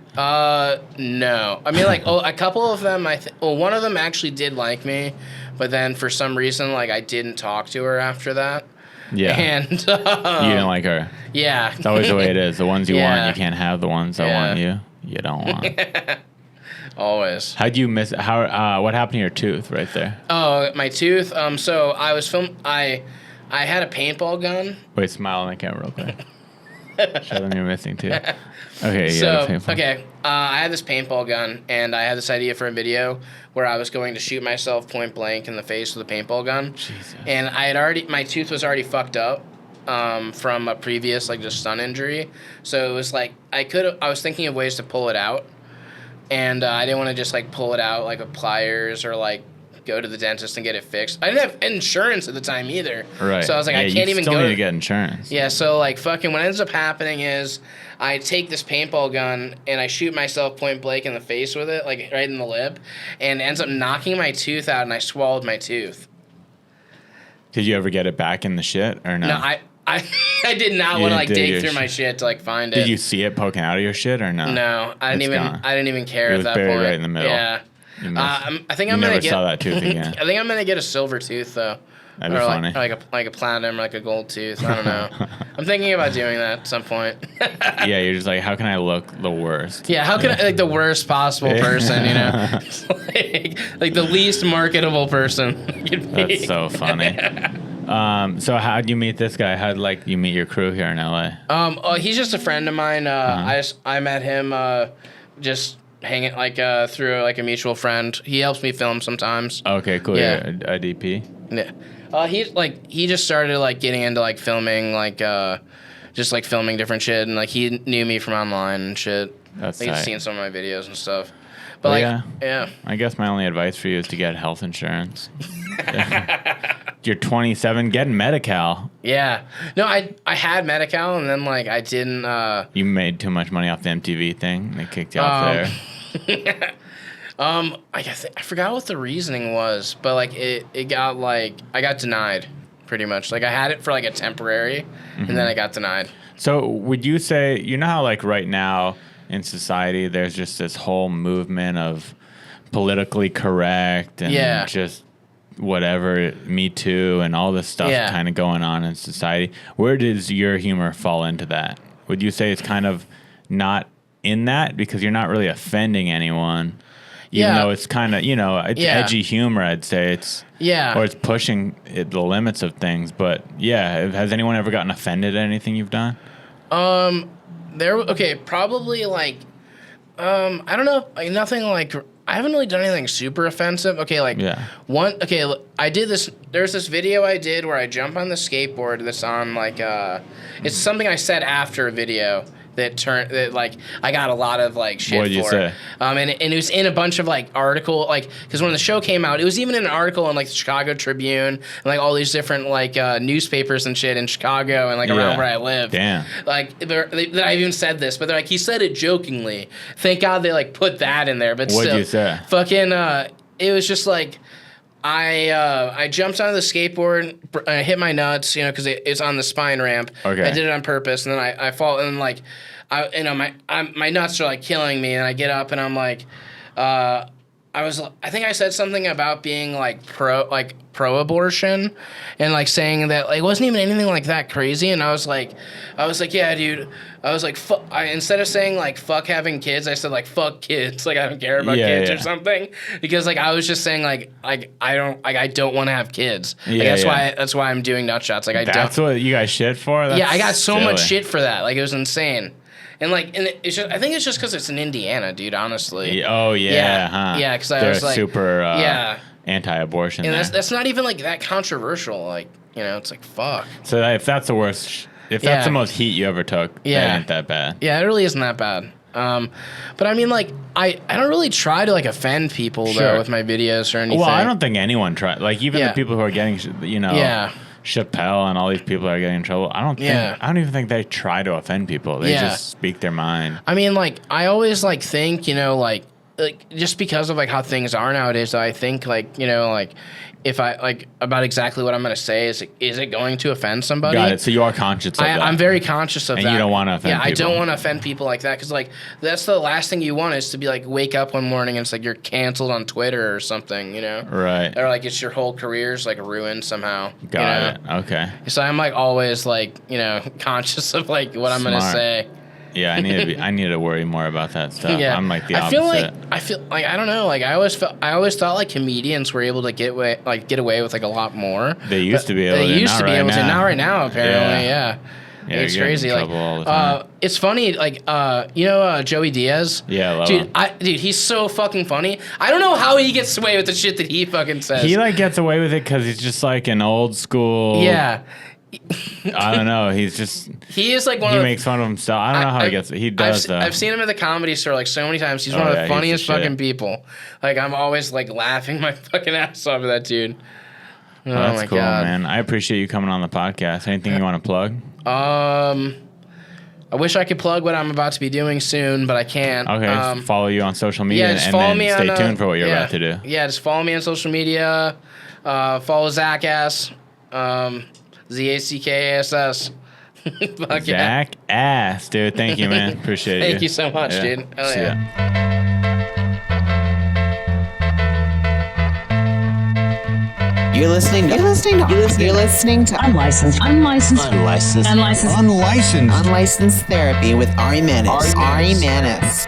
No. I mean, like, a couple of them, one of them actually did like me, but then for some reason, like, I didn't talk to her after that. Yeah. And you didn't like her. Yeah. It's always the way it is. The ones you want, you can't have. The ones that want you don't want. Always. How'd you miss? What happened to your tooth right there? Oh, my tooth. So I was I had a paintball gun. Wait, smile on the camera real quick. Show them you're missing tooth. Okay. I had this paintball gun, and I had this idea for a video where I was going to shoot myself point blank in the face with a paintball gun. Jesus. And my tooth was already fucked up from a previous just stunt injury. So it was like I was thinking of ways to pull it out, and I didn't want to just pull it out with pliers or go to the dentist and get it fixed. I didn't have insurance at the time either. Right. So I was like, I can't even go. You still need to get insurance. Yeah. So fucking what ends up happening is I take this paintball gun and I shoot myself point blank in the face with it, right in the lip, and it ends up knocking my tooth out, and I swallowed my tooth. Did you ever get it back in the shit or no? No, I did not want to dig through my shit to find it. Did you see it poking out of your shit or no? No, I didn't even care at that point. It was buried right in the middle. Yeah. I think I'm gonna saw that tooth again. I think I'm gonna get a silver tooth though. That'd be funny. Like a platinum, like a gold tooth. I don't know. I'm thinking about doing that at some point. Yeah, you're just how can I look the worst? Yeah, how can I the worst possible person? Like the least marketable person. That's so funny. So how'd you meet this guy? How'd you meet your crew here in LA? He's just a friend of mine. I met him just hanging like through like a mutual friend. He helps me film sometimes. Okay, cool. Yeah. A DP. Yeah. He just started like getting into like filming just like filming different shit, and like he knew me from online and shit. That's like, he's tight. seen some of my videos and stuff. But yeah. I guess my only advice for you is to get health insurance. You're 27, get Medi-Cal. Yeah. No, I had Medi-Cal, and then like I didn't. You made too much money off the MTV thing. They kicked you off there. I forgot what the reasoning was, but like it got like I got denied, pretty much. Like I had it for like a temporary, and then I got denied. So would you say, you know how like right now in society there's just this whole movement of politically correct and just whatever, Me Too and all this stuff kind of going on in society. Where does your humor fall into that? Would you say it's kind of not in that because you're not really offending anyone? Even though it's kind of, it's edgy humor, I'd say it's, or it's pushing the limits of things. But has anyone ever gotten offended at anything you've done? Probably like, I don't know, like nothing like, I haven't really done anything super offensive. I did this, there's this video I did where I jump on the skateboard that's on like, it's something I said after a video that like I got a lot of like shit for. What did you say? And it was in a bunch of like article, like, because when the show came out, it was even in an article in like the Chicago Tribune and like all these different like newspapers and shit in Chicago and like around where I live. Damn. Like that I even said this, but they're like, he said it jokingly. Thank God they like put that in there. But what'd still, you say? Fucking it was just like, I jumped onto the skateboard, I hit my nuts, because it's on the spine ramp. Okay. I did it on purpose, and then I fall, and like, my nuts are like killing me, and I get up, and I'm like, I think I said something about being like pro-abortion, and like saying that like it wasn't even anything like that crazy, and I was like, yeah, dude. I was like, instead of saying like fuck having kids, I said like fuck kids, like I don't care about kids or something, because like I was just saying like I don't want to have kids. That's why I'm doing nut shots. Like that's what you got shit for. I got so much shit for that. Like it was insane. And like, it's just, I think it's just because it's in Indiana, dude. Honestly. Oh yeah. Huh? Yeah, because they're was like super anti-abortion. And that's not even like that controversial. Like it's like fuck. So if that's the worst, if that's the most heat you ever took, that ain't that bad. Yeah, it really isn't that bad. But I mean, like, I don't really try to like offend people though with my videos or anything. Well, I don't think anyone tried. Like even the people who are getting, Chappelle and all these people are getting in trouble. I don't even think they try to offend people. They just speak their mind. I mean, like, I always like think, like just because of like how things are nowadays, I think like, like if I like about exactly what I'm going to say, is it going to offend somebody? Got it. So you are conscious of that. I'm very conscious of that. And you don't want to offend people. I don't want to offend people like that, because like that's the last thing you want is to be like wake up one morning and it's like you're canceled on Twitter or something, Right. Or like it's your whole career's like ruined somehow. Got it. Okay. So I'm like always like conscious of like what I'm going to say. Yeah, I need to worry more about that stuff. Yeah. I'm like the opposite. I feel like I don't know. Like I always thought like comedians were able to get away with like a lot to They used to be able to. Not right now, apparently. Yeah. It's crazy. Like, all the time. It's funny. Like, Joey Diaz. Yeah, I love him. Dude, he's so fucking funny. I don't know how he gets away with the shit that he fucking says. He like gets away with it because he's just like an old school. Yeah. I don't know. He is like one. He makes fun of himself. I don't know how he gets it. He does though. I've seen him at the Comedy Store like so many times. He's one of the funniest fucking people. Like I'm always like laughing my fucking ass off at that dude. Oh, that's cool, man. I appreciate you coming on the podcast. Anything you want to plug? I wish I could plug what I'm about to be doing soon, but I can't. Okay, follow you on social media and then stay tuned for what you're about to do. Yeah, just follow me on social media. Follow Zackass. Zackass. Zackass, dude. Thank you, man. Appreciate it. Thank you so much, dude. Hell yeah. You're listening to unlicensed therapy with Ari Manis.